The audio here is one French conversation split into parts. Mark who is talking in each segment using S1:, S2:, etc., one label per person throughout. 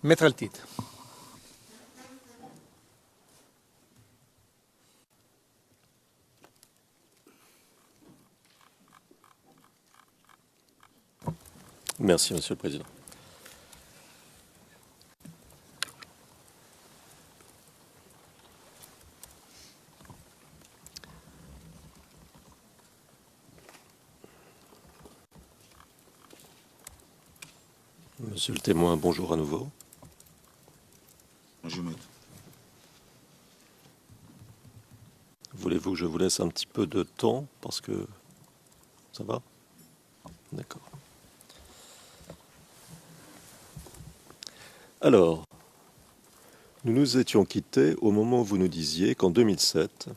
S1: Mettre le titre.
S2: Merci, Monsieur le Président. Monsieur le témoin, bonjour à nouveau.
S3: Bonjour, maître.
S2: Voulez-vous que je vous laisse un petit peu de temps parce que ça va? D'accord. Alors, nous nous étions quittés au moment où vous nous disiez qu'en 2007,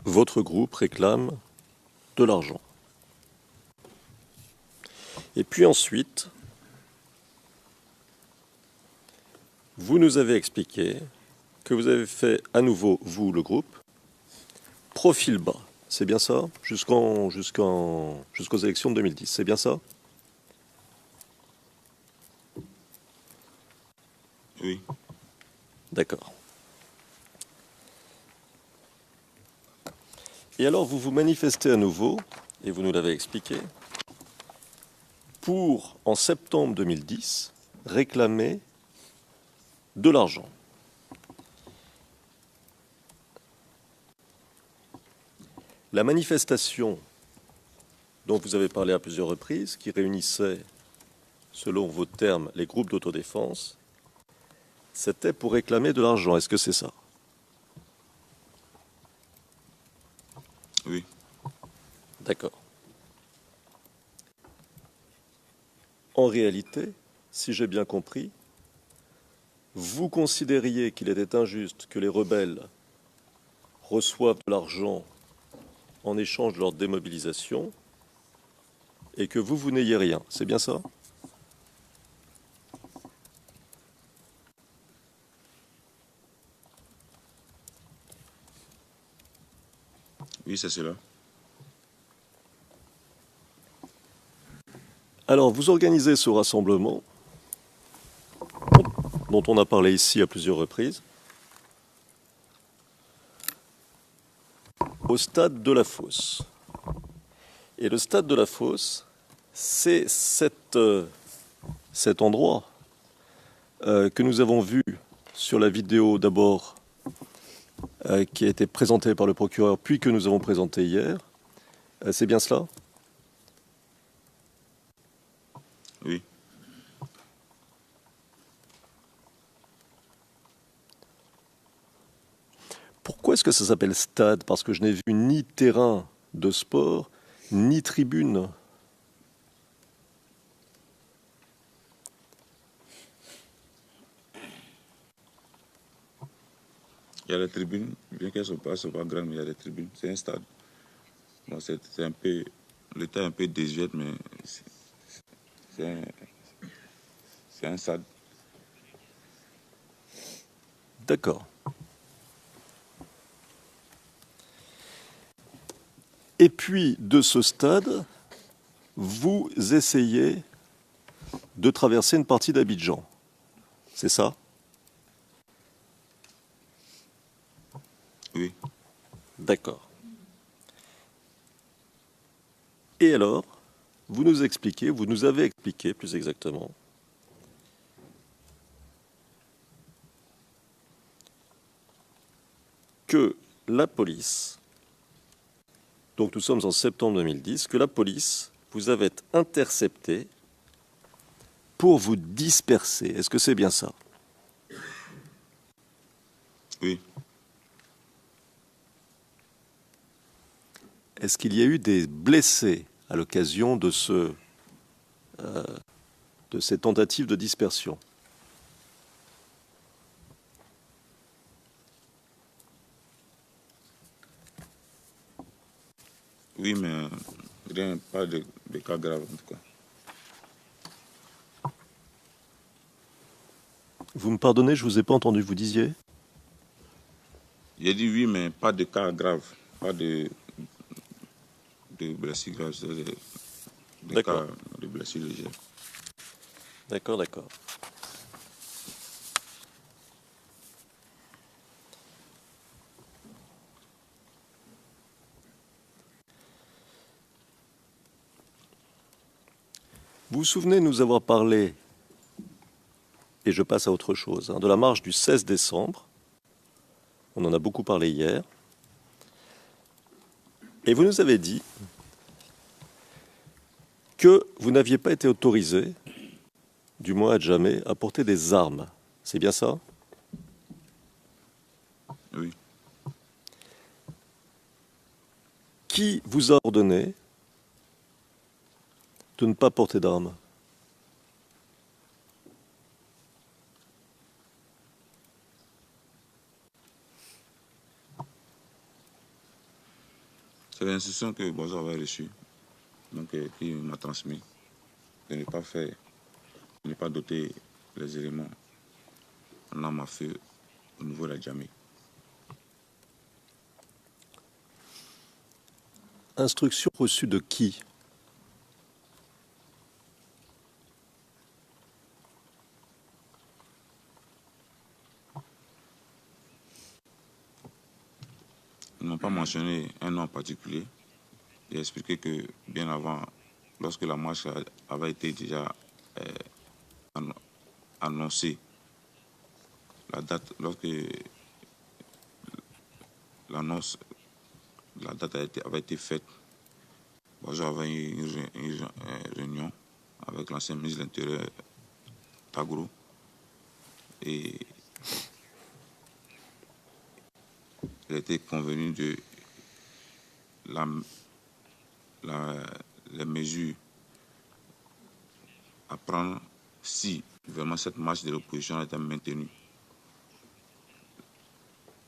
S2: votre groupe réclame de l'argent. Et puis ensuite, vous nous avez expliqué que vous avez fait à nouveau, vous, le groupe, profil bas. C'est bien ça? Jusqu'aux élections de 2010. C'est bien ça?
S3: Oui.
S2: D'accord. Et alors, vous vous manifestez à nouveau, et vous nous l'avez expliqué, pour, en septembre 2010, réclamer de l'argent. La manifestation dont vous avez parlé à plusieurs reprises, qui réunissait, selon vos termes, les groupes d'autodéfense, c'était pour réclamer de l'argent. Est-ce que c'est ça?
S3: Oui.
S2: D'accord. En réalité, si j'ai bien compris, vous considériez qu'il était injuste que les rebelles reçoivent de l'argent en échange de leur démobilisation et que vous n'ayez rien. C'est bien ça?
S3: Oui, c'est cela.
S2: Alors, vous organisez ce rassemblement dont on a parlé ici à plusieurs reprises au stade de la Fosse. Et le stade de la Fosse, c'est cet endroit que nous avons vu sur la vidéo d'abord qui a été présentée par le procureur, puis que nous avons présenté hier. C'est bien cela?
S3: Oui.
S2: Pourquoi est-ce que ça s'appelle stade? Parce que je n'ai vu ni terrain de sport, ni tribune.
S3: Il y a les tribunes, bien qu'elles ne soient pas grandes, mais il y a des tribunes. C'est un stade. Bon, c'est un peu, l'état est un peu désuet, mais c'est un stade.
S2: D'accord. Et puis, de ce stade, vous essayez de traverser une partie d'Abidjan. C'est ça?
S3: Oui.
S2: D'accord. Et alors, vous nous avez expliqué plus exactement, que la police, donc nous sommes en septembre 2010, que la police vous avait intercepté pour vous disperser. Est-ce que c'est bien ça?
S3: Oui.
S2: Est-ce qu'il y a eu des blessés à l'occasion de ces tentatives de dispersion?
S3: Oui, mais rien, pas de cas graves en tout cas.
S2: Vous me pardonnez, je ne vous ai pas entendu, vous disiez?
S3: J'ai dit oui, mais pas de cas graves. Pas de blessures graves. Des
S2: D'accord.
S3: cas de blessures légères.
S2: D'accord, d'accord. Vous vous souvenez nous avoir parlé, et je passe à autre chose, de la marche du 16 décembre. On en a beaucoup parlé hier. Et vous nous avez dit que vous n'aviez pas été autorisé, du moins à jamais, à porter des armes. C'est bien ça?
S3: Oui.
S2: Qui vous a ordonné de ne pas porter d'armes?
S3: C'est l'instruction que Bozo avait reçue, donc qui m'a transmis, de ne pas faire, de ne pas doter les éléments en armes à feu au niveau de la Djamé.
S2: Instruction reçue de qui?
S3: Ils n'ont pas mentionné un nom en particulier. J'ai expliqué que bien avant, lorsque la marche avait été déjà annoncée, la date, lorsque l'annonce, la date avait été faite, Bozo avait eu une réunion avec l'ancien ministre de l'Intérieur, Tagro, et il a été convenu de les mesures à prendre si vraiment cette marche de l'opposition était maintenue.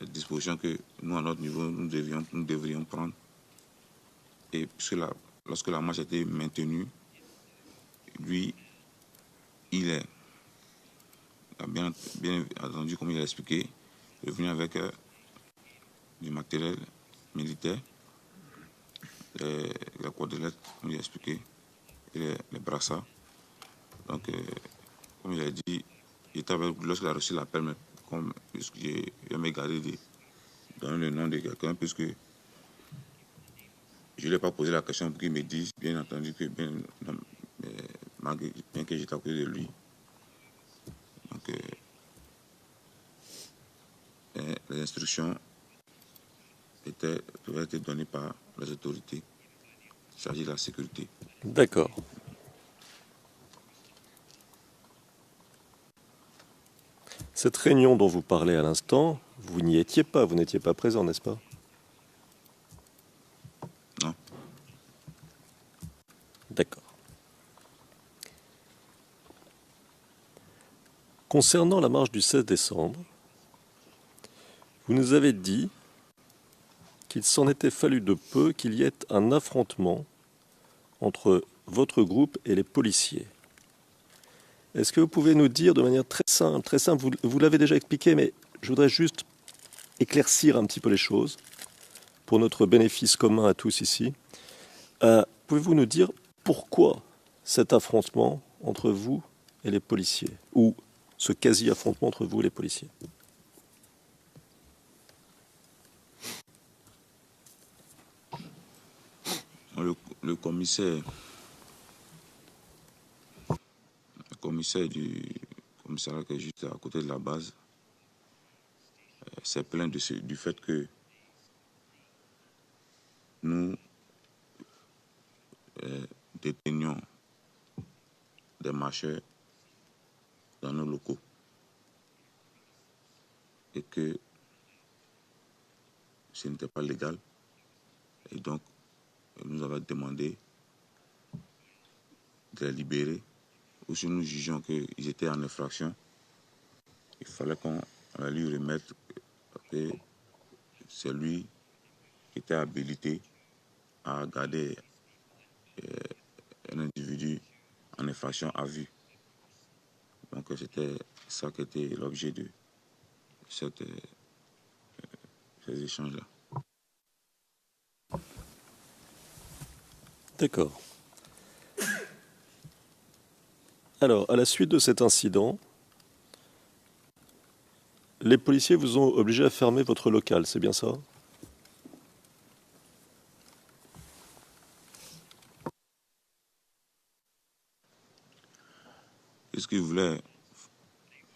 S3: Les dispositions que nous, à notre niveau, nous devrions prendre. Et puisque lorsque la marche a été maintenue, lui, il a bien entendu, comme il a expliqué, il est venu avec du matériel militaire, la cordelettes, comme il a expliqué, et les brassards. Donc, comme il a dit, lorsqu'il a reçu l'appel, mais comme je m'ai gardé de donner le nom de quelqu'un, puisque je ne lui ai pas posé la question pour qu'il me dise, bien entendu, que bien que j'étais à côté de lui. Donc, les instructions pouvaient être données par les autorités. Il s'agit de la sécurité.
S2: D'accord. Cette réunion dont vous parlez à l'instant, vous n'y étiez pas, vous n'étiez pas présent, n'est-ce pas?
S3: Non.
S2: D'accord. Concernant la marche du 16 décembre, vous nous avez dit qu'il s'en était fallu de peu qu'il y ait un affrontement entre votre groupe et les policiers. Est-ce que vous pouvez nous dire de manière très simple, vous l'avez déjà expliqué, mais je voudrais juste éclaircir un petit peu les choses pour notre bénéfice commun à tous ici. Pouvez-vous nous dire pourquoi cet affrontement entre vous et les policiers, ou ce quasi-affrontement entre vous et les policiers?
S3: Le commissaire du commissariat qui est juste à côté de la base s'est plaint du fait que nous détenions des marcheurs dans nos locaux et que ce n'était pas légal. Et donc, nous avons demandé de les libérer. Ou si nous jugeons qu'ils étaient en infraction, il fallait qu'on lui remette que c'est lui qui était habilité à garder un individu en infraction à vue. Donc c'était ça qui était l'objet de ces échanges-là.
S2: D'accord. Alors, à la suite de cet incident, les policiers vous ont obligé à fermer votre local, c'est bien ça?
S3: puisqu'il voulait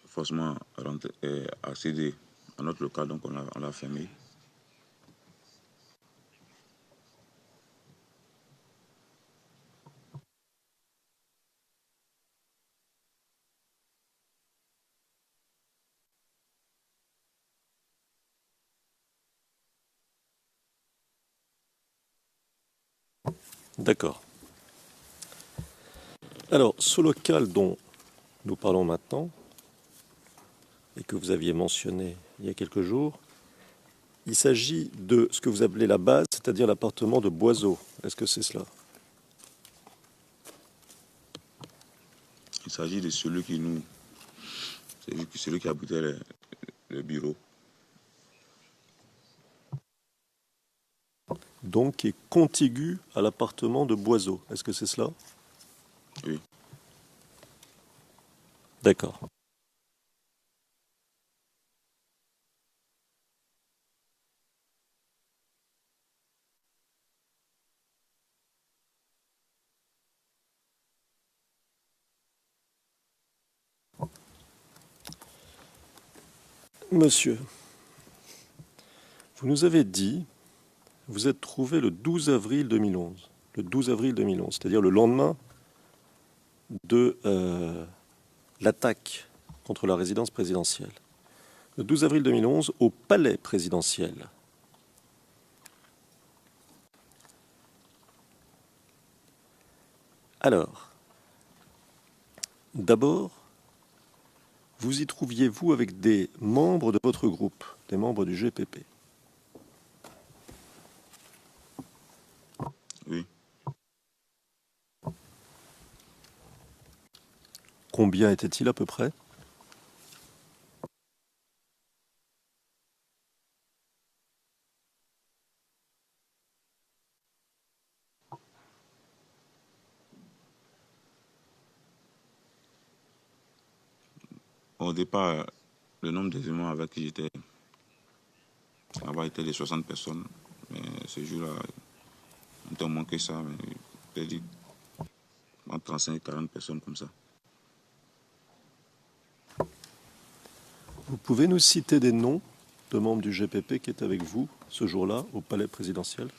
S3: forcément rentrer, accéder à notre local, donc on l'a fermé.
S2: D'accord. Alors, ce local dont nous parlons maintenant, et que vous aviez mentionné il y a quelques jours, il s'agit de ce que vous appelez la base, c'est-à-dire l'appartement de Boiseau. Est-ce que c'est cela?
S3: Il s'agit de celui qui abritait le bureau.
S2: Donc, qui est contigu à l'appartement de Boiseau. Est-ce que c'est cela?
S3: Oui.
S2: D'accord. Monsieur, vous nous avez dit, vous êtes trouvé le 12 avril 2011. Le 12 avril 2011, c'est-à-dire le lendemain de l'attaque contre la résidence présidentielle. Le 12 avril 2011, au palais présidentiel. Alors, d'abord, vous y trouviez-vous avec des membres de votre groupe, des membres du GPP?
S3: Oui.
S2: Combien étaient-ils à peu près?
S3: Au départ, le nombre des humains avec qui j'étais là-bas était de 60 personnes. Mais ce jour-là, on t'a manqué ça, mais peut-être dit entre 35 et 40 personnes comme ça.
S2: Vous pouvez nous citer des noms de membres du GPP qui étaient avec vous ce jour-là au palais présidentiel?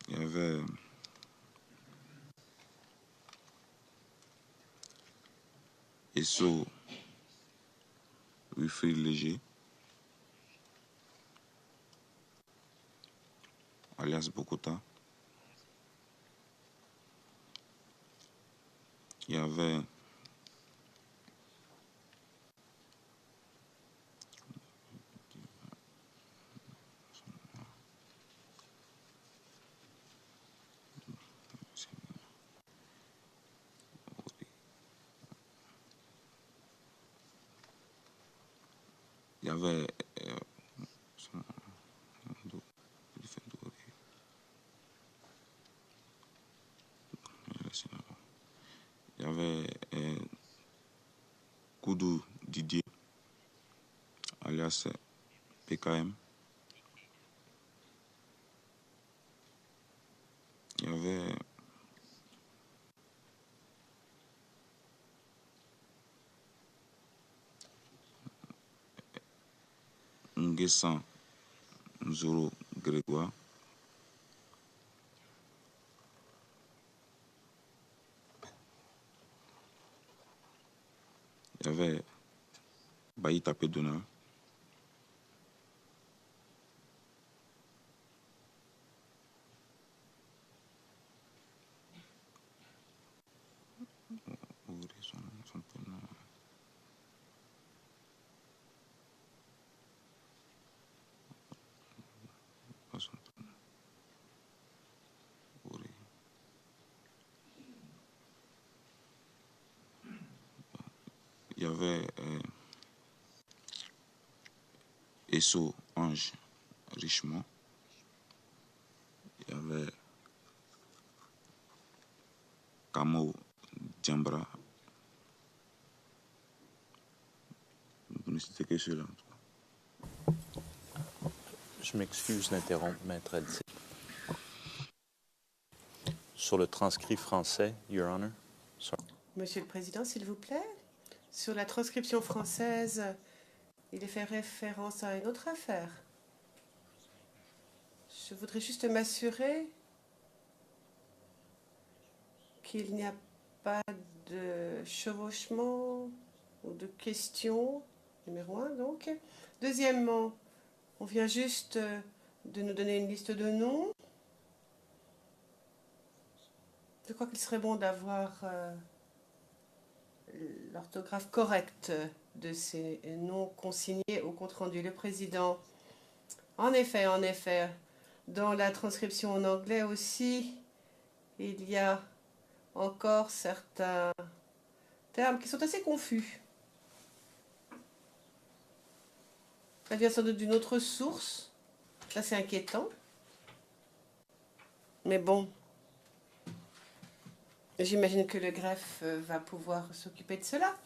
S3: Il y avait Esso Wilfried Léger, alias Bokota. Il y avait il y avait il y avait Koudou Didier, alias PKM. Il y avait Nguessan Nzoro Grégoire. Il y avait Bayi Tapedona. Son prénom. Pas son prénom. Il y avait Esso Ange Richemont. Il y avait Kamo Diambra. Vous ne citez que ceux-là.
S1: Je m'excuse d'interrompre, Maître Adzi. Sur le transcrit français, Your Honor. Sorry.
S4: Monsieur le Président, s'il vous plaît, sur la transcription française, il est fait référence à une autre affaire. Je voudrais juste m'assurer qu'il n'y a pas de chevauchement ou de questions, numéro 1 donc. Deuxièmement, on vient juste de nous donner une liste de noms. Je crois qu'il serait bon d'avoir l'orthographe correcte de ces noms consignés au compte-rendu. Le président, en effet, dans la transcription en anglais aussi, il y a encore certains termes qui sont assez confus. Ça vient sans doute d'une autre source. Ça, c'est inquiétant. Mais bon, j'imagine que le greffe va pouvoir s'occuper de cela.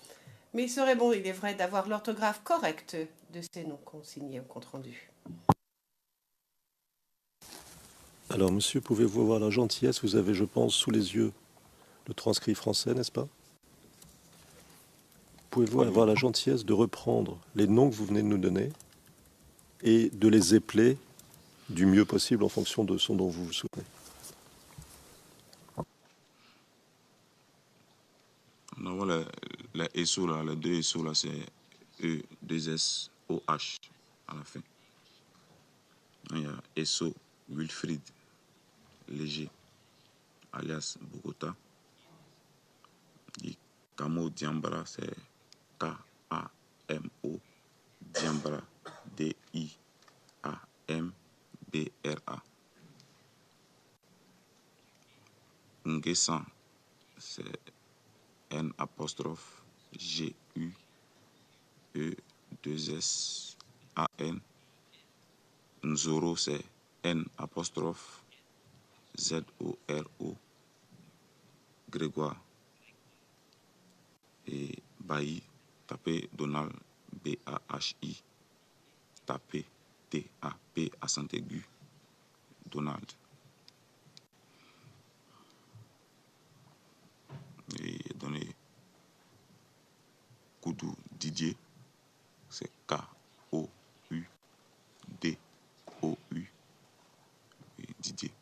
S4: Mais il serait bon, il est vrai, d'avoir l'orthographe correcte de ces noms consignés au compte-rendu.
S2: Alors, monsieur, pouvez-vous avoir la gentillesse, vous avez, je pense, sous les yeux le transcrit français, n'est-ce pas? Pouvez-vous avoir la gentillesse de reprendre les noms que vous venez de nous donner et de les épeler du mieux possible en fonction de ce dont vous vous souvenez?
S3: On a la SO là, les deux SO là, c'est E, 2S, OH à la fin. Il y a SO Wilfried Léger, alias Bogota. Et Kamo Diambra, c'est K-A-M-O, Diambra, D-I-A-M-B-R-A. Nguessan, c'est N apostrophe G-U-E-2-S-A-N. Nzoro, c'est N apostrophe Z-O-R-O. Grégoire. Et Bailly, tapez Donald, B-A-H-I. Tapez T-A-P, accent aigu, Donald. Et donnez Koudou Didier, c'est K-O-U-D-O-U, et Didier.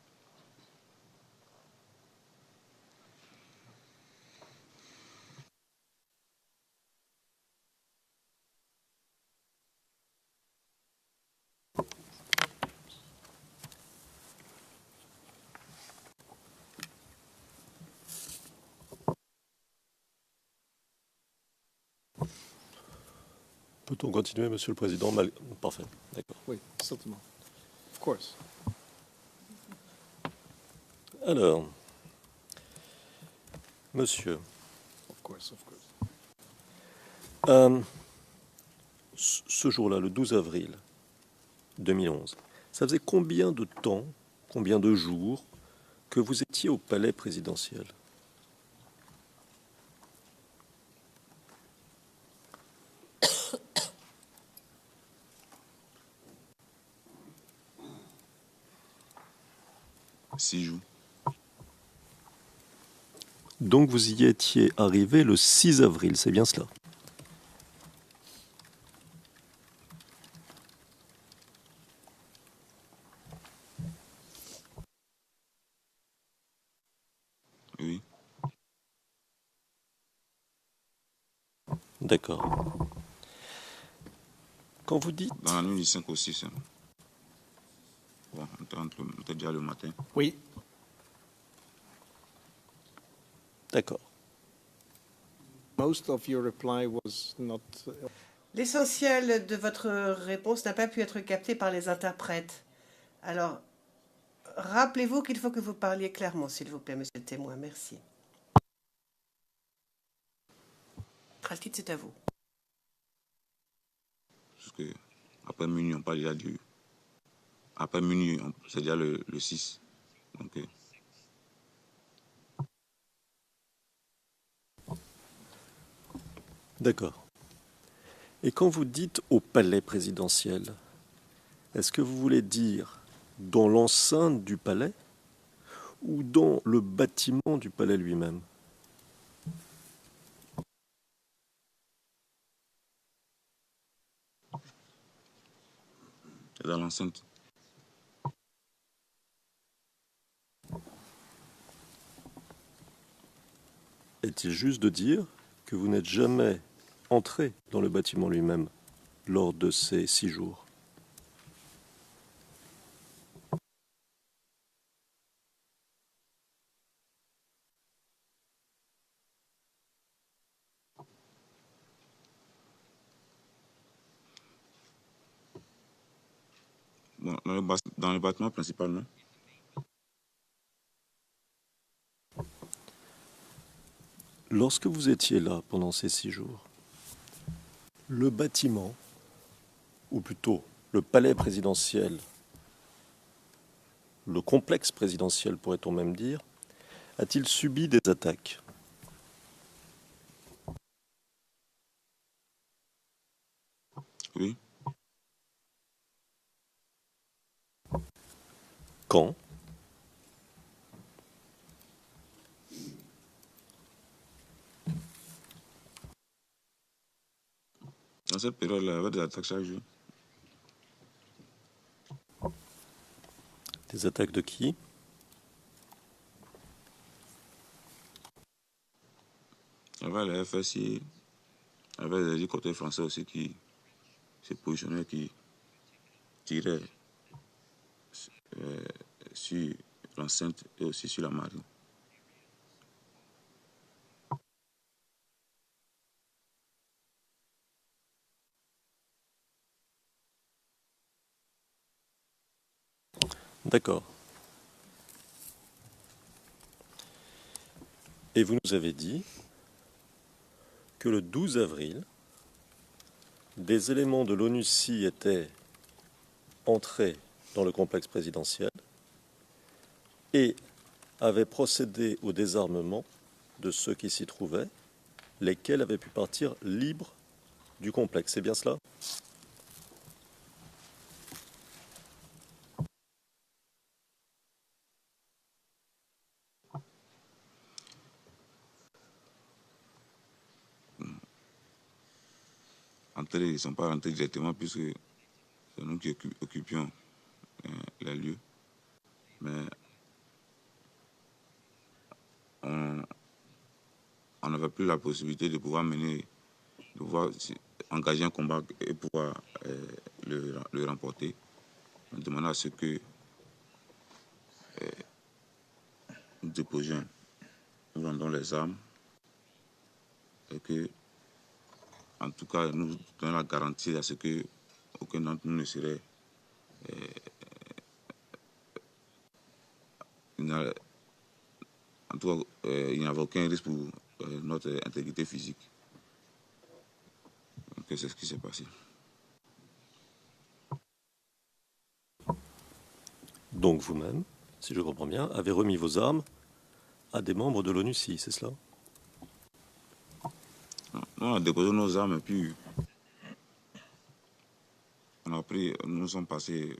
S2: Peut-on continuer, Monsieur le Président? Parfait, d'accord.
S5: Oui, certainement. Of course.
S2: Alors, Monsieur,
S5: Of course.
S2: ce jour-là, le 12 avril 2011, ça faisait combien de temps, combien de jours que vous étiez au palais présidentiel?
S3: Six jours.
S2: Donc vous y étiez arrivé le 6 avril, c'est bien cela?
S3: Oui.
S2: D'accord. Quand vous dites...
S3: Dans la nuit du 5 au 6. Bon, on était déjà le matin.
S5: Oui.
S2: D'accord.
S5: Most of your reply was not.
S4: L'essentiel de votre réponse n'a pas pu être capté par les interprètes. Alors, rappelez-vous qu'il faut que vous parliez clairement, s'il vous plaît, monsieur le témoin. Merci. Khalkit, c'est à vous.
S3: Parce que après minuit, on parle déjà du... Après minuit, c'est déjà le 6. Donc,
S2: D'accord. Et quand vous dites au palais présidentiel, est-ce que vous voulez dire dans l'enceinte du palais ou dans le bâtiment du palais lui-même?
S3: Dans l'enceinte.
S2: Est-il juste de dire que vous n'êtes jamais entré dans le bâtiment lui-même lors de ces 6 jours?
S3: Bon, dans le bâtiment principal, non?
S2: Lorsque vous étiez là pendant ces 6 jours, le bâtiment, ou plutôt le palais présidentiel, le complexe présidentiel pourrait-on même dire, a-t-il subi des attaques?
S3: Oui.
S2: Quand?
S3: Dans cette période-là, il y avait des attaques chaque jour.
S2: Des attaques de qui?
S3: Il y avait les FSI, il y avait les hélicoptères français aussi qui se positionnaient, qui tiraient sur l'enceinte et aussi sur la marine.
S2: D'accord. Et vous nous avez dit que le 12 avril, des éléments de l'ONUCI étaient entrés dans le complexe présidentiel et avaient procédé au désarmement de ceux qui s'y trouvaient, lesquels avaient pu partir libres du complexe. C'est bien cela?
S3: Ils ne sont pas rentrés directement puisque c'est nous qui occupions les lieux. Mais on n'avait plus la possibilité de pouvoir engager un combat et pouvoir le remporter. On demandait à ce que nous déposions, nous rendons les armes et que, en tout cas, nous donnons la garantie à ce que aucun d'entre nous ne serait en tout cas, il n'y avait aucun risque pour notre intégrité physique. Donc, c'est ce qui s'est passé.
S2: Donc vous-même, si je comprends bien, avez remis vos armes à des membres de l'ONUCI, c'est cela?
S3: Nous, on a déposé nos armes et puis nous sommes passés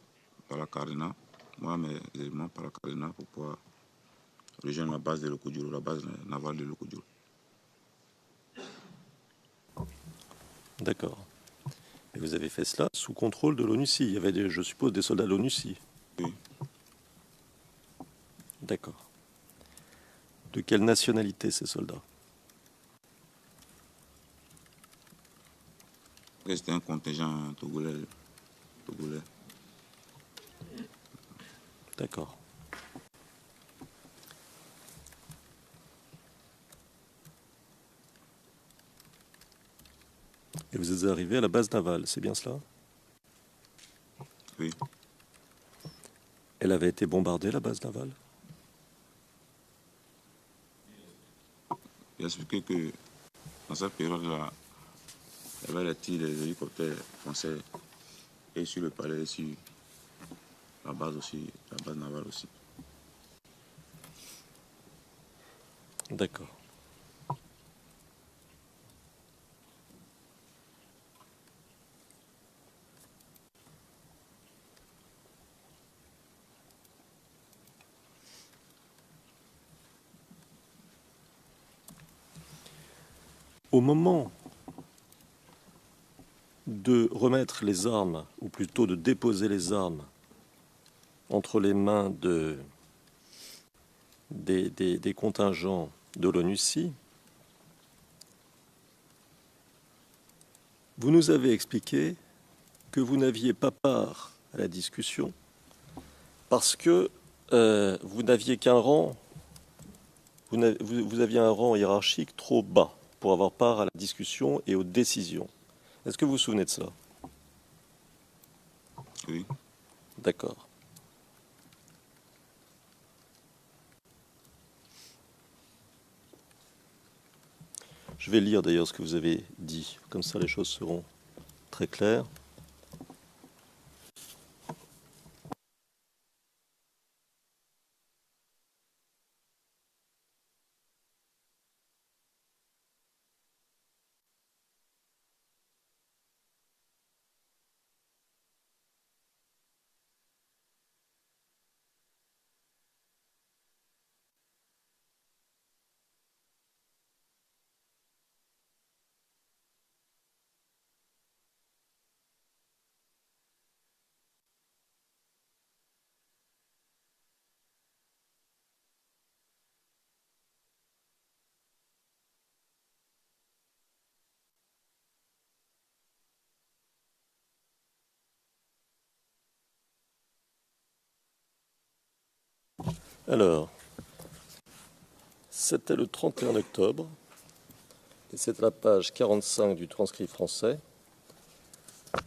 S3: par la Carina, moi, mes éléments par la Carina pour pouvoir rejoindre la base de Locodjoro, la base navale de Locodjoro.
S2: D'accord. Et vous avez fait cela sous contrôle de l'ONUCI. Il y avait, je suppose, des soldats de l'ONUCI.
S3: Oui.
S2: D'accord. De quelle nationalité ces soldats?
S3: C'était un contingent togolais.
S2: D'accord. Et vous êtes arrivé à la base navale, c'est bien cela?
S3: Oui.
S2: Elle avait été bombardée, la base navale?
S3: Il a expliqué que dans cette période-là, il y avait les tirs des hélicoptères français et sur le palais, et sur la base aussi, la base navale aussi.
S2: D'accord. Au moment de remettre les armes, ou plutôt de déposer les armes entre les mains des contingents de l'ONUCI, vous nous avez expliqué que vous n'aviez pas part à la discussion parce que vous n'aviez qu'un rang, vous aviez un rang hiérarchique trop bas pour avoir part à la discussion et aux décisions. Est-ce que vous vous souvenez de ça?
S3: Oui.
S2: D'accord. Je vais lire d'ailleurs ce que vous avez dit, comme ça les choses seront très claires. Alors, c'était le 31 octobre, et c'est la page 45 du transcrit français,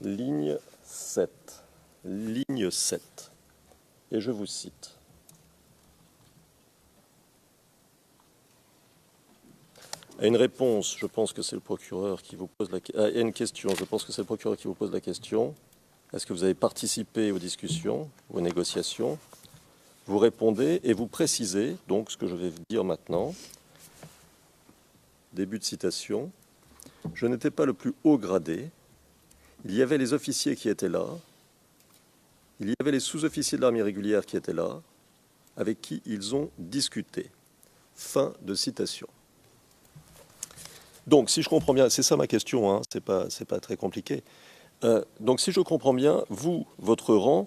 S2: ligne 7. Ligne 7. Et je vous cite. À une réponse, je pense que c'est le procureur qui vous pose la question. À une question, je pense que c'est le procureur qui vous pose la question. Est-ce que vous avez participé aux discussions, aux négociations? Vous répondez et vous précisez, donc ce que je vais vous dire maintenant. Début de citation. Je n'étais pas le plus haut gradé. Il y avait les officiers qui étaient là. Il y avait les sous-officiers de l'armée régulière qui étaient là, avec qui ils ont discuté. Fin de citation. Donc, si je comprends bien, c'est ça ma question, hein, c'est pas très compliqué. Donc, si je comprends bien, vous, votre rang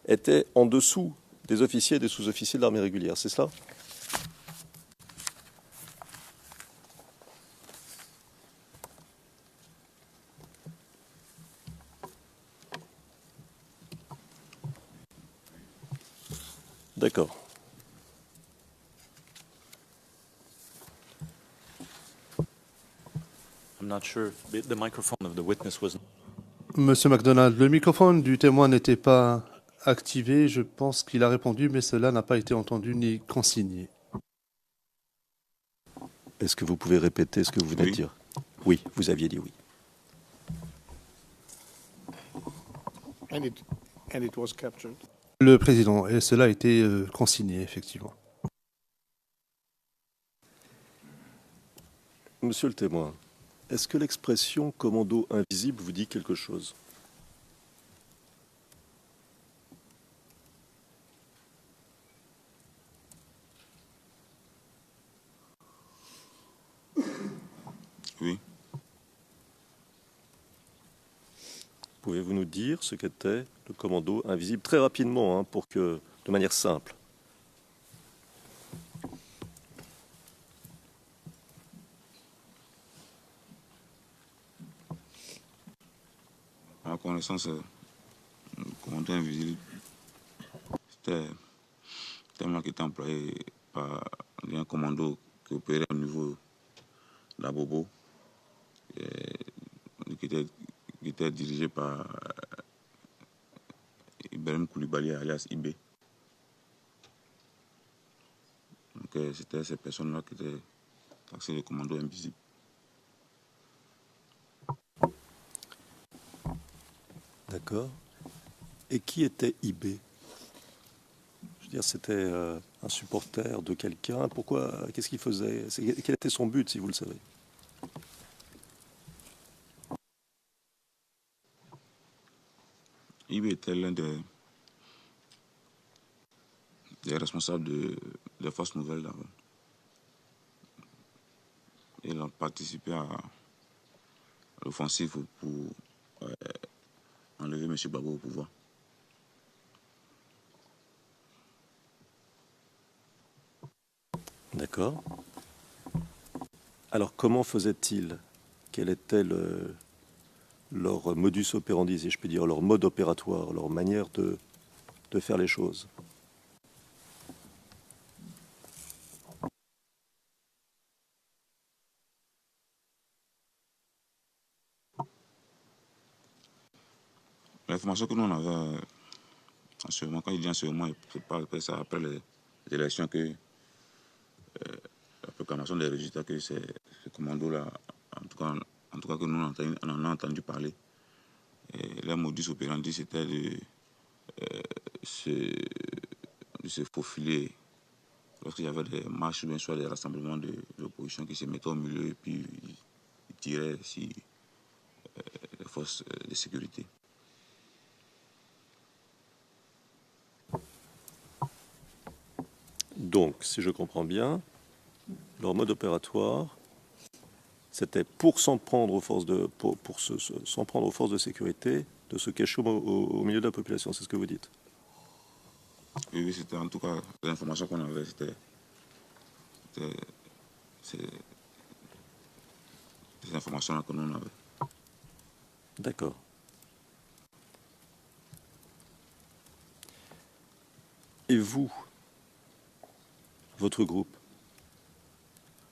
S2: était en dessous des officiers et des sous-officiers de l'armée régulière, c'est cela? D'accord.
S1: I'm not sure. The microphone of the witness was.
S6: Monsieur MacDonald, le microphone du témoin n'était pas activé. Je pense qu'il a répondu, mais cela n'a pas été entendu ni consigné.
S2: Est-ce que vous pouvez répéter ce que vous venez de dire? Oui, vous aviez dit oui.
S5: And it was captured.
S6: Le président, et cela a été consigné, effectivement.
S2: Monsieur le témoin, est-ce que l'expression commando invisible vous dit quelque chose?
S3: Oui.
S2: Pouvez-vous nous dire ce qu'était le commando invisible très rapidement, hein, de manière simple?
S3: À ma connaissance, le commandant invisible, c'était un nom qui était employé par un commando qui opérait au niveau de la Bobo, qui était dirigé par Ibrahim Koulibaly, alias Ibé. Donc c'était ces personnes-là qui étaient taxées de commando invisible.
S2: D'accord. Et qui était IB? Je veux dire, c'était un supporter de quelqu'un. Pourquoi? Qu'est-ce qu'il faisait? Quel était son but, si vous le savez?
S3: IB était l'un des responsables des forces nouvelles d'avant. Ils ont participé à l'offensive pour enlever M. Gbagbo au pouvoir.
S2: D'accord. Alors, comment faisaient-ils? Quel était leur modus operandi, si je puis dire, leur mode opératoire, leur manière de faire les choses?
S3: L'information que nous on avait en ce moment, quand je dis en ce moment, c'est pas après ça, après les élections, que la proclamation des résultats, que c'est ce commando-là, en tout cas que nous on en a entendu parler. Et leur modus operandi, c'était de se faufiler lorsqu'il y avait des marches ou bien soit des rassemblements de l'opposition qui se mettaient au milieu et puis ils tiraient sur les forces de sécurité.
S2: Donc, si je comprends bien, leur mode opératoire, c'était pour s'en prendre aux forces s'en prendre aux forces de sécurité, de se cacher au milieu de la population, c'est ce que vous dites?
S3: Oui, c'était en tout cas l'information qu'on avait, c'était ces informations-là que nous on avait.
S2: D'accord. Et vous, votre groupe,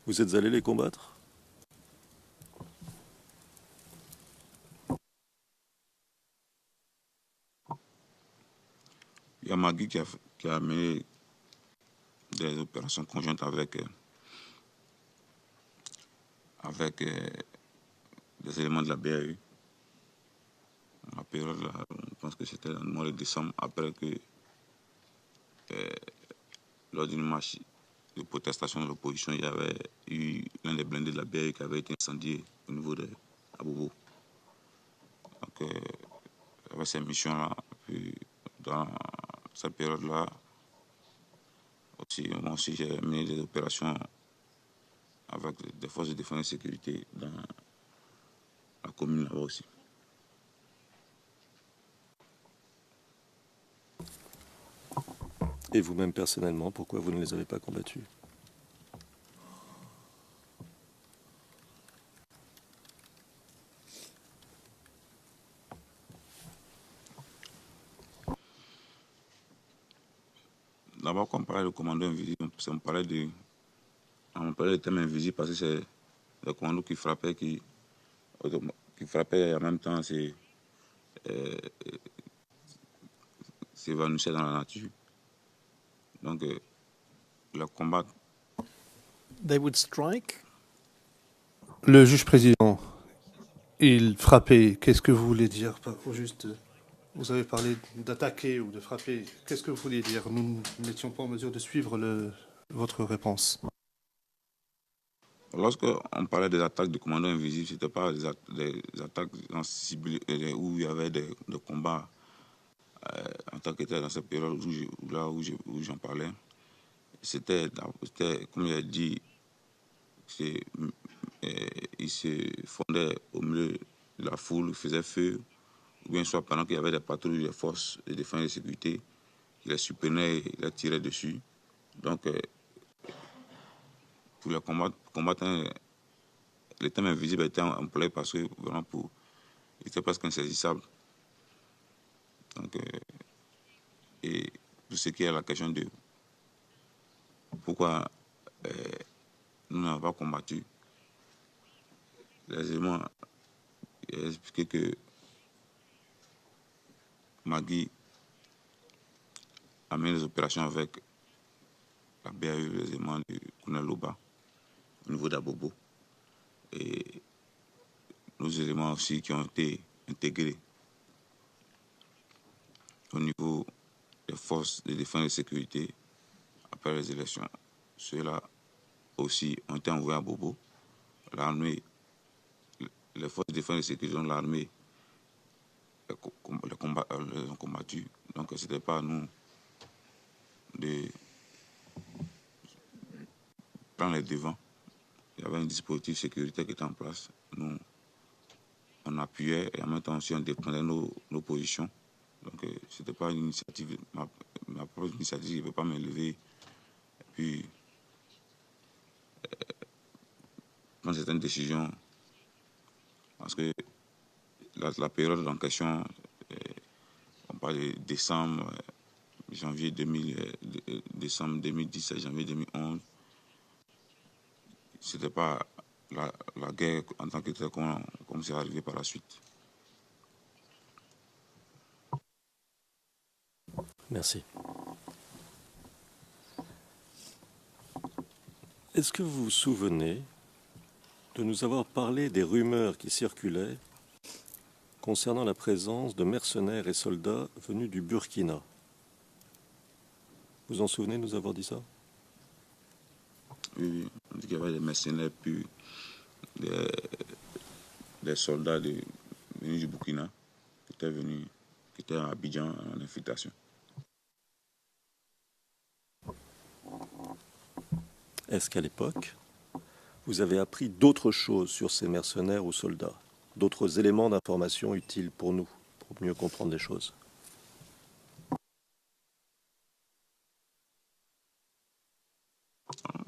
S2: vous êtes allés les combattre?
S3: Il y a Magui qui a mené des opérations conjointes avec des éléments de la BAU. La période là, je pense que c'était dans le mois de décembre, après que lors d'une marche de protestation de l'opposition, il y avait eu l'un des blindés de la BAU qui avait été incendié au niveau de Abobo. Donc, il y avait ces missions-là. Puis, dans cette période-là, moi aussi, j'ai mené des opérations avec des forces de défense et de sécurité dans la commune là-bas aussi.
S2: Et vous-même personnellement, pourquoi vous ne les avez pas combattus?
S3: D'abord, quand on parlait de commando invisible, on parlait de thème invisible parce que c'est le commando qui frappait, qui frappait et en même temps s'évanouissait dans la nature. Donc, le combat.
S5: They would strike.
S6: Le juge président, il frappait. Qu'est-ce que vous voulez dire? Au juste, vous avez parlé d'attaquer ou de frapper. Qu'est-ce que vous voulez dire? Nous n'étions pas en mesure de suivre votre réponse.
S3: Lorsqu'on parlait des attaques de commandos invisibles, ce n'était pas des attaques où il y avait des combats en tant que tel dans cette période où j'en parlais. C'était, comme il a dit, il se fondait au milieu de la foule, il faisait feu, ou bien soit pendant qu'il y avait des patrouilles des forces de défense et de sécurité, il les surprenait et il les tirait dessus. Donc, pour les combattants, le thème invisible était employé parce que vraiment il était presque insaisissable. Donc, et tout ce qui est la question de pourquoi nous n'avons pas combattu, les éléments ont expliqué que Magui a mené des opérations avec la BAU, les éléments du colonel Loba au niveau d'Abobo. Et nos éléments aussi qui ont été intégrés au niveau des forces de défense et de sécurité après les élections. Ceux-là aussi ont été envoyés à Bobo. L'armée, les forces de défense et de sécurité de l'armée les ont combattus. Donc ce n'était pas à nous de prendre les devants. Il y avait un dispositif sécuritaire qui était en place. Nous, on appuyait et en même temps aussi on défendait nos positions. Donc, ce n'était pas une initiative, ma propre initiative, je ne peux pas me lever et puis prendre certaines décisions. Parce que la période en question, on parle de décembre, décembre 2010 à janvier 2011, ce n'était pas la guerre en tant que telle comme c'est arrivé par la suite.
S2: Merci. Est-ce que vous vous souvenez de nous avoir parlé des rumeurs qui circulaient concernant la présence de mercenaires et soldats venus du Burkina? Vous en souvenez de nous avoir dit ça?
S3: Oui, on dit qu'il y avait des mercenaires puis des soldats venus du Burkina qui étaient à Abidjan en infiltration.
S2: Est-ce qu'à l'époque, vous avez appris d'autres choses sur ces mercenaires ou soldats, d'autres éléments d'information utiles pour nous, pour mieux comprendre les choses?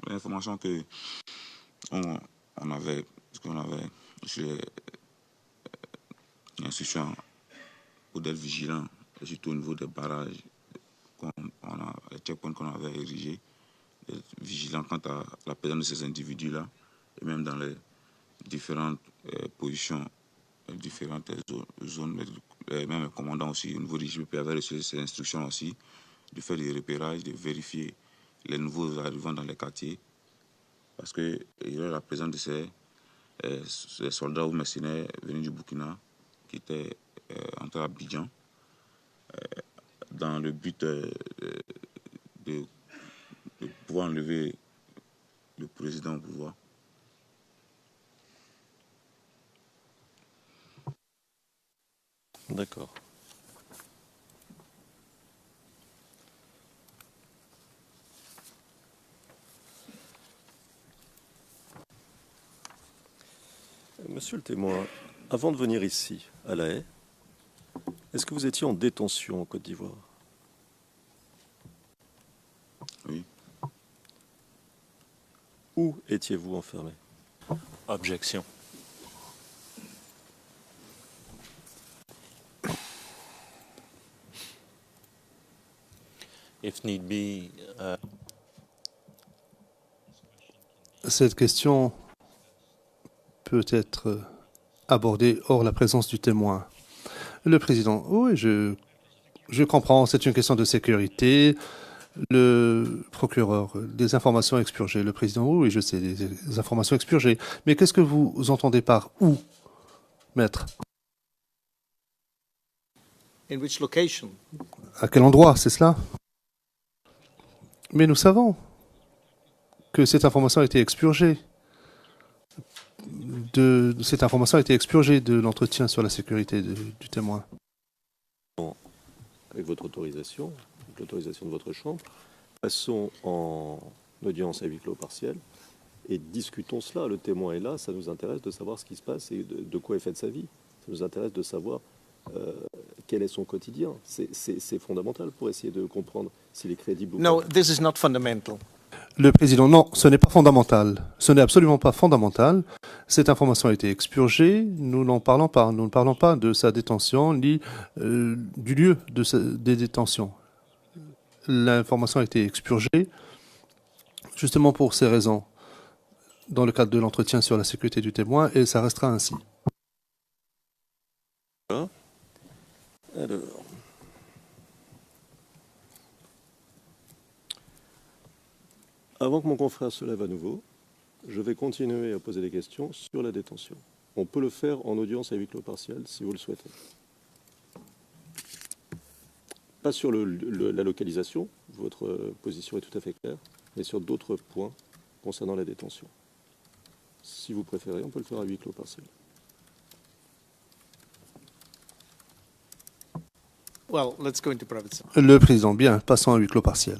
S3: L'information qu'on avait chez l'institution pour d'être vigilant, et surtout au niveau des barrages, les checkpoints qu'on avait érigés, vigilants quant à la présence de ces individus-là, et même dans les différentes positions, les différentes zones, même le commandant aussi, au niveau du GPP avait reçu ces instructions aussi, de faire des repérages, de vérifier les nouveaux arrivants dans les quartiers, parce qu'il y avait la présence de ces soldats ou mercenaires venus du Burkina qui étaient entrés à Abidjan dans le but de pouvoir enlever le président au pouvoir.
S2: D'accord. Monsieur le témoin, avant de venir ici, à La Haye, est-ce que vous étiez en détention en Côte d'Ivoire?
S3: Oui.
S2: Où étiez-vous enfermé?
S1: Objection. If need be,
S6: Cette question peut être abordée hors la présence du témoin. Le président, oui, je comprends, c'est une question de sécurité. Le procureur, des informations expurgées. Le président, oui, je sais, des informations expurgées. Mais qu'est-ce que vous entendez par où, maître?
S5: In which location?
S6: À quel endroit, c'est cela? Mais nous savons que cette information a été expurgée. Cette information a été expurgée de l'entretien sur la sécurité du témoin.
S2: Avec votre autorisation, avec l'autorisation de votre chambre, passons en audience à huis clos partiel et discutons cela. Le témoin est là, ça nous intéresse de savoir ce qui se passe et de quoi est faite sa vie. Ça nous intéresse de savoir quel est son quotidien. C'est fondamental pour essayer de comprendre s'il est crédible ou pas.
S5: No, this is not fundamental.
S6: Le président, non, ce n'est pas fondamental. Ce n'est absolument pas fondamental. Cette information a été expurgée. Nous n'en parlons pas. Nous ne parlons pas de sa détention ni du lieu des détentions. L'information a été expurgée justement pour ces raisons dans le cadre de l'entretien sur la sécurité du témoin et ça restera ainsi.
S2: Alors, avant que mon confrère se lève à nouveau, je vais continuer à poser des questions sur la détention. On peut le faire en audience à huis clos partiel si vous le souhaitez. Pas sur la localisation, votre position est tout à fait claire, mais sur d'autres points concernant la détention. Si vous préférez, on peut le faire à huis clos partiel.
S5: Well, let's go into private session.
S6: Le président, bien, passons à huis clos partiel.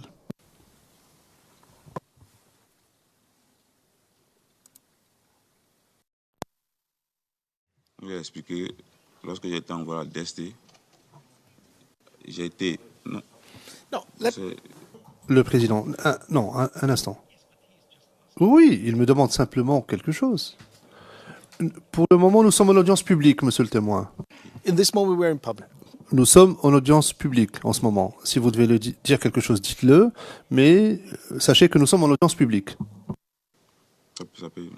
S3: Je vais expliquer. Lorsque j'étais envoyé à DST, j'ai été. Non,
S5: No, let,
S3: c'est-
S6: Le président, non, un instant. Oui, il me demande simplement quelque chose. Pour le moment, nous sommes en audience publique, monsieur le témoin.
S5: in this moment, we're in public.
S6: Nous sommes en audience publique en ce moment. Si vous devez dire quelque chose, dites-le, mais sachez que nous sommes en audience publique.
S3: ça peut.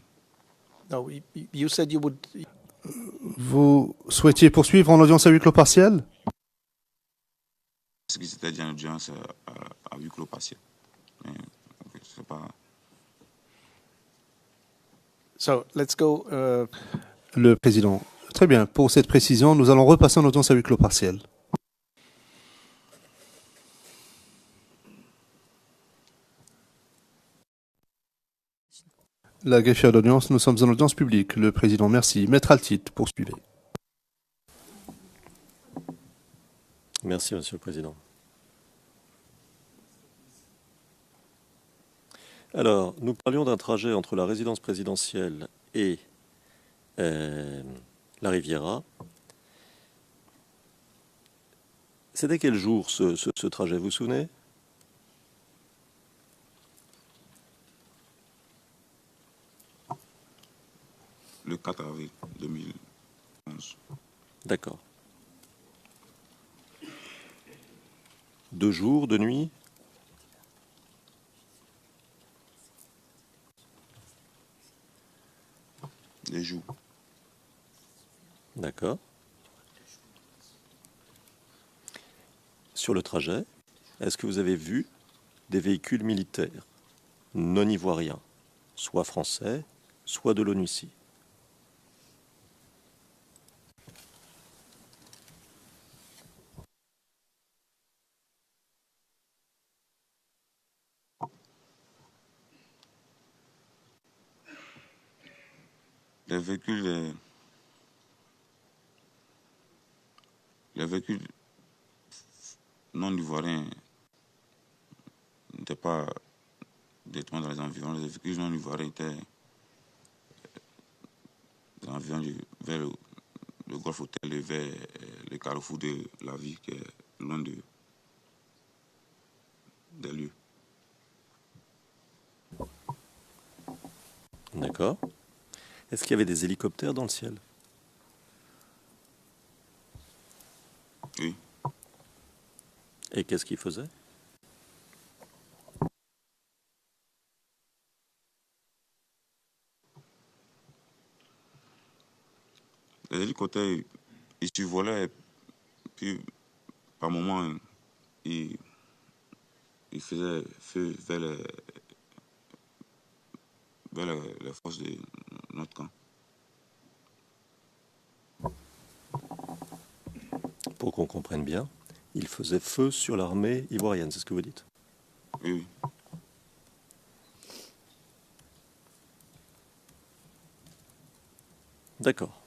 S5: No, you said you would.
S6: Vous souhaitiez poursuivre en audience à huis clos partiel?
S3: Ce qui s'était dit en audience à huis clos partiel. Mais c'est pas.
S5: So let's go.
S6: Le président. Très bien. Pour cette précision, nous allons repasser en audience à huis clos partiel. La greffière d'audience, nous sommes en audience publique. Le président, merci. Maître Altite, poursuivez.
S2: Merci, Monsieur le Président. Alors, nous parlions d'un trajet entre la résidence présidentielle et la Riviera. C'était quel jour ce trajet, vous vous souvenez?
S3: Le 4 avril 2011.
S2: D'accord. 2 jours, 2 nuits?
S3: Les jours.
S2: D'accord. Sur le trajet, est-ce que vous avez vu des véhicules militaires non ivoiriens, soit français, soit de l'ONUCI?
S3: Les véhicules. Les véhicules non ivoiriens n'étaient pas directement dans les environs. Les véhicules non ivoiriens étaient dans les environs vers le Golfe Hôtel et vers le carrefour de la ville qui est loin des lieux.
S2: D'accord. Est-ce qu'il y avait des hélicoptères dans le ciel?
S3: Oui.
S2: Et qu'est-ce qu'ils faisaient?
S3: Les hélicoptères, ils survolaient, puis par moments, ils faisaient feu vers les forces de notre camp.
S2: Pour qu'on comprenne bien, ils faisaient feu sur l'armée ivoirienne, c'est ce que vous dites?
S3: Oui, oui.
S2: D'accord.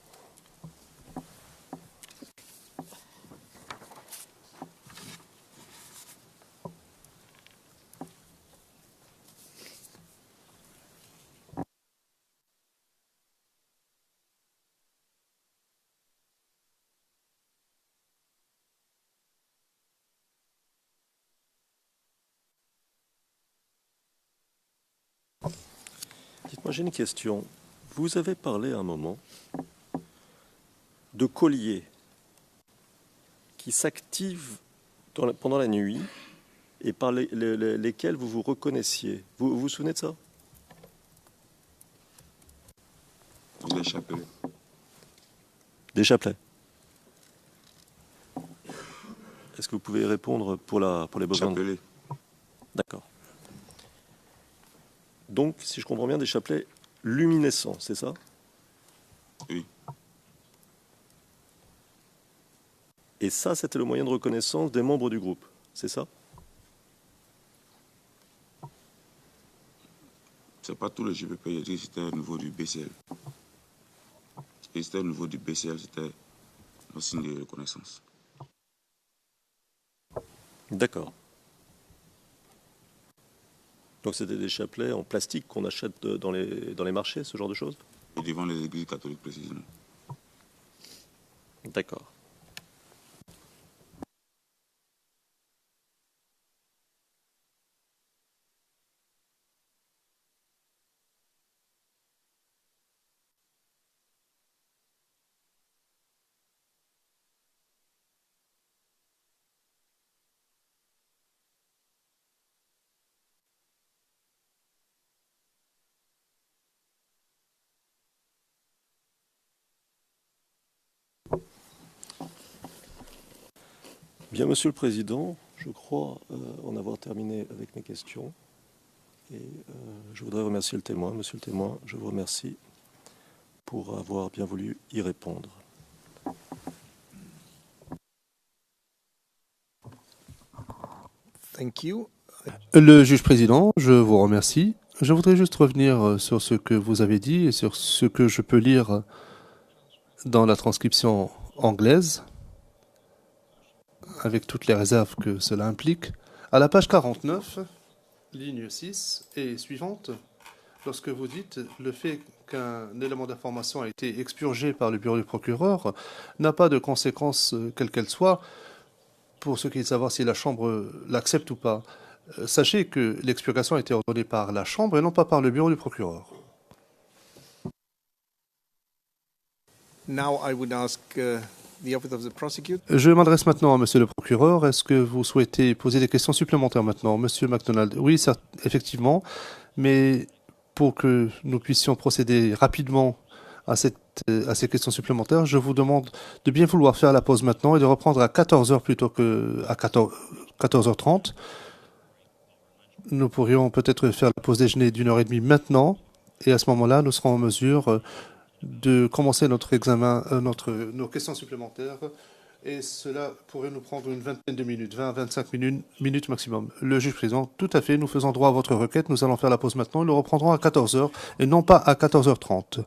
S2: Dites-moi, j'ai une question. Vous avez parlé à un moment de colliers qui s'activent pendant la nuit et par lesquels vous vous reconnaissiez. Vous vous souvenez de ça?
S3: Les chapelets.
S2: Des chapelets. Est-ce que vous pouvez répondre pour les besoins
S3: Chapelets.
S2: D'accord. Donc, si je comprends bien, des chapelets luminescents, c'est ça?
S3: Oui.
S2: Et ça, c'était le moyen de reconnaissance des membres du groupe, c'est ça?
S3: C'est pas tout le GPP, j'ai dit que c'était au niveau du BCL. Et c'était au niveau du BCL, c'était un signe de reconnaissance.
S2: D'accord. Donc c'était des chapelets en plastique qu'on achète dans les marchés, ce genre de choses?
S3: Et devant les églises catholiques précisément.
S2: D'accord. Bien, Monsieur le Président, je crois en avoir terminé avec mes questions. Et je voudrais remercier le témoin. Monsieur le témoin, je vous remercie pour avoir bien voulu y répondre.
S5: Thank you.
S6: Le juge président, je vous remercie. Je voudrais juste revenir sur ce que vous avez dit et sur ce que je peux lire dans la transcription anglaise, avec toutes les réserves que cela implique. À la page 49, ligne 6 et suivante, lorsque vous dites le fait qu'un élément d'information a été expurgé par le bureau du procureur n'a pas de conséquences, quelles qu'elles soient, pour ce qui est de savoir si la Chambre l'accepte ou pas. Sachez que l'expurgation a été ordonnée par la Chambre et non pas par le bureau du procureur.
S5: Now I would ask the office of the prosecutor.
S6: Je m'adresse maintenant à Monsieur le procureur. Est-ce que vous souhaitez poser des questions supplémentaires maintenant, Monsieur MacDonald? Oui, effectivement, mais pour que nous puissions procéder rapidement à ces questions supplémentaires, je vous demande de bien vouloir faire la pause maintenant et de reprendre à 14h plutôt qu'à 14h30. Nous pourrions peut-être faire la pause déjeuner d'1h30 maintenant, et à ce moment-là, nous serons en mesure de commencer notre examen, nos questions supplémentaires, et cela pourrait nous prendre une vingtaine de minutes, 20-25 minutes maximum. Le juge président, tout à fait, nous faisons droit à votre requête, nous allons faire la pause maintenant et nous reprendrons à 14h et non pas à 14h30.